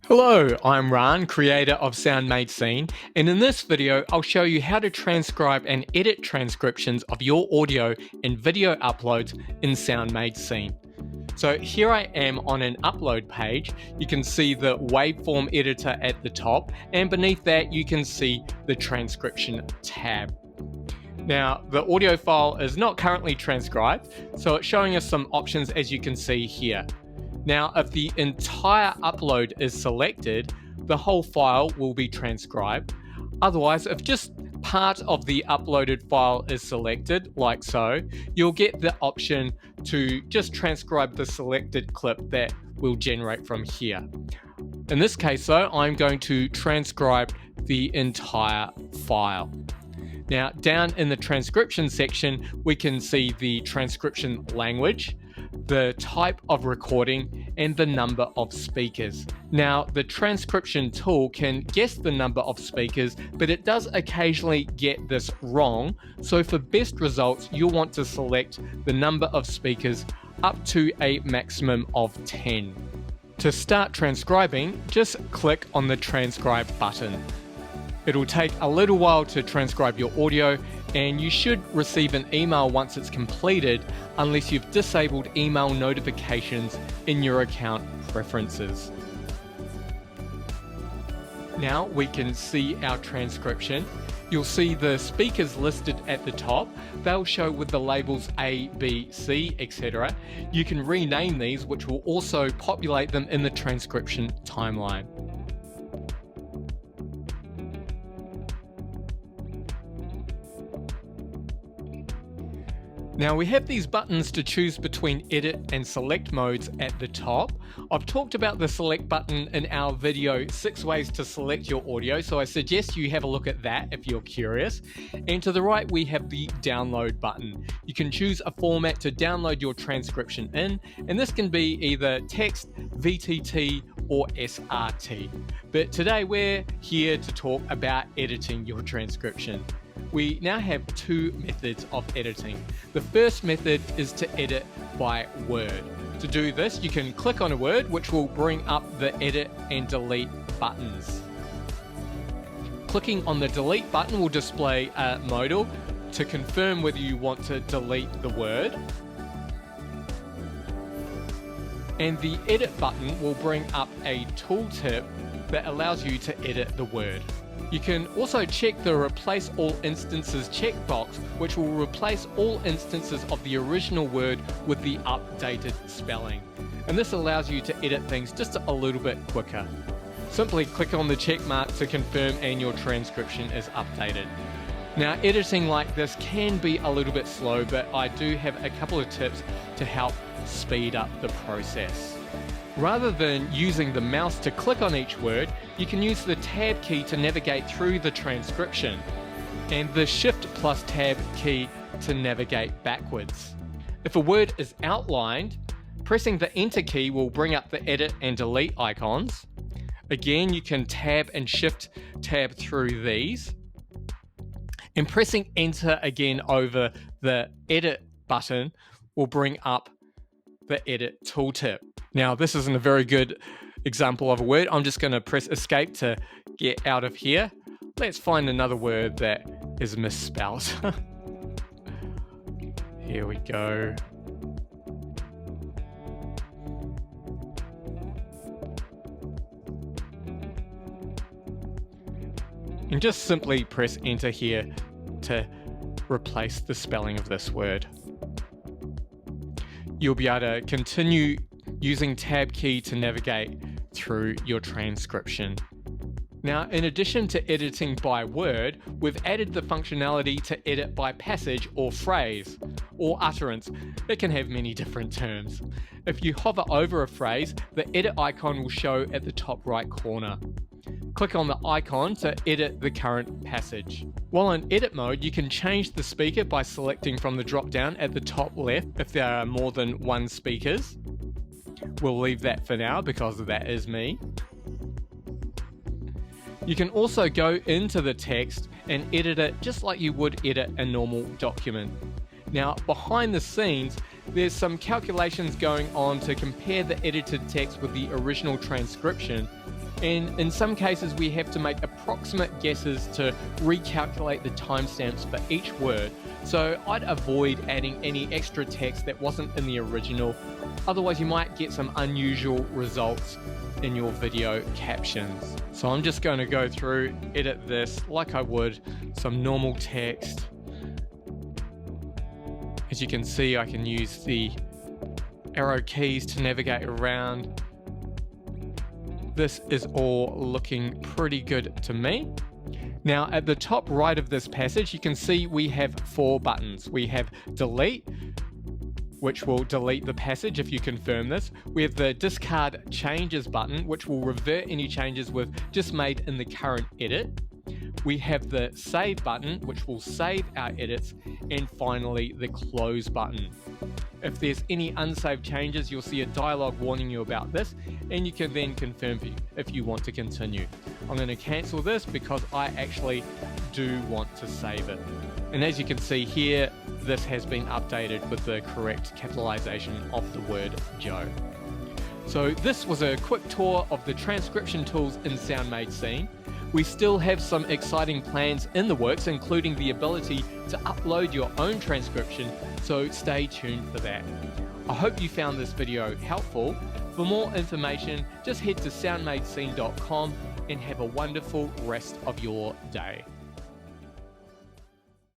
Hello, I'm Rane, creator of SoundMadeSeen, and in this video I'll show you how to transcribe and edit transcriptions of your audio and video uploads in SoundMadeSeen. So here I am on an upload page. You can see the waveform editor at the top, and beneath that you can see the transcription tab. Now, the audio file is not currently transcribed, so it's showing us some options as you can see here. Now, if the entire upload is selected, the whole file will be transcribed. Otherwise, if just part of the uploaded file is selected, like so, you'll get the option to just transcribe the selected clip that will generate from here. In this case, though, I'm going to transcribe the entire file. Now, down in the transcription section, we can see the transcription language, the type of recording, and the number of speakers. Now, the transcription tool can guess the number of speakers, but it does occasionally get this wrong. So for best results, you'll want to select the number of speakers up to a maximum of 10. To start transcribing, just click on the transcribe button. It'll take a little while to transcribe your audio, and you should receive an email once it's completed, unless you've disabled email notifications in your account preferences. Now we can see our transcription. You'll see the speakers listed at the top. They'll show with the labels A, B, C, etc. You can rename these, which will also populate them in the transcription timeline. Now we have these buttons to choose between edit and select modes at the top. I've talked about the select button in our video 6 ways to select your audio, so I suggest you have a look at that if you're curious. And to the right we have the download button. You can choose a format to download your transcription in, and this can be either text, VTT, or SRT. But today we're here to talk about editing your transcription. We now have two methods of editing. The first method is to edit by word. To do this, you can click on a word, which will bring up the edit and delete buttons. Clicking on the delete button will display a modal to confirm whether you want to delete the word. And the edit button will bring up a tooltip that allows you to edit the word. You can also check the Replace All Instances checkbox, which will replace all instances of the original word with the updated spelling. And this allows you to edit things just a little bit quicker. Simply click on the check mark to confirm and your transcription is updated. Now, editing like this can be a little bit slow, but I do have a couple of tips to help speed up the process. Rather than using the mouse to click on each word, you can use the Tab key to navigate through the transcription, and the Shift plus Tab key to navigate backwards. If a word is outlined, pressing the Enter key will bring up the edit and delete icons. Again, you can Tab and Shift Tab through these. And pressing Enter again over the Edit button will bring up the Edit tooltip. Now, this isn't a very good example of a word. I'm just going to press Escape to get out of here. Let's find another word that is misspelled. Here we go. And just simply press Enter here to replace the spelling of this word. You'll be able to continue using Tab key to navigate through your transcription. Now, in addition to editing by word, we've added the functionality to edit by passage or phrase, or utterance. It can have many different terms. If you hover over a phrase, the edit icon will show at the top right corner. Click on the icon to edit the current passage. While in edit mode, you can change the speaker by selecting from the drop-down at the top left if there are more than one speakers. We'll leave that for now because that is me. You can also go into the text and edit it just like you would edit a normal document. Now, behind the scenes, there's some calculations going on to compare the edited text with the original transcription And in some cases, we have to make approximate guesses to recalculate the timestamps for each word. So I'd avoid adding any extra text that wasn't in the original. Otherwise, you might get some unusual results in your video captions. So I'm just going to go through, edit this like I would some normal text. As you can see, I can use the arrow keys to navigate around. This is all looking pretty good to me. Now at the top right of this passage, you can see we have 4 buttons. We have delete, which will delete the passage if you confirm this. We have the discard changes button, which will revert any changes we've just made in the current edit. We have the save button, which will save our edits, and finally the close button. If there's any unsaved changes, you'll see a dialog warning you about this, and you can then confirm if you want to continue. I'm going to cancel this because I actually do want to save it. And as you can see here, this has been updated with the correct capitalization of the word Joe. So this was a quick tour of the transcription tools in SoundMadeSeen. We still have some exciting plans in the works, including the ability to upload your own transcription, so stay tuned for that. I hope you found this video helpful. For more information, just head to soundmadeseen.com and have a wonderful rest of your day.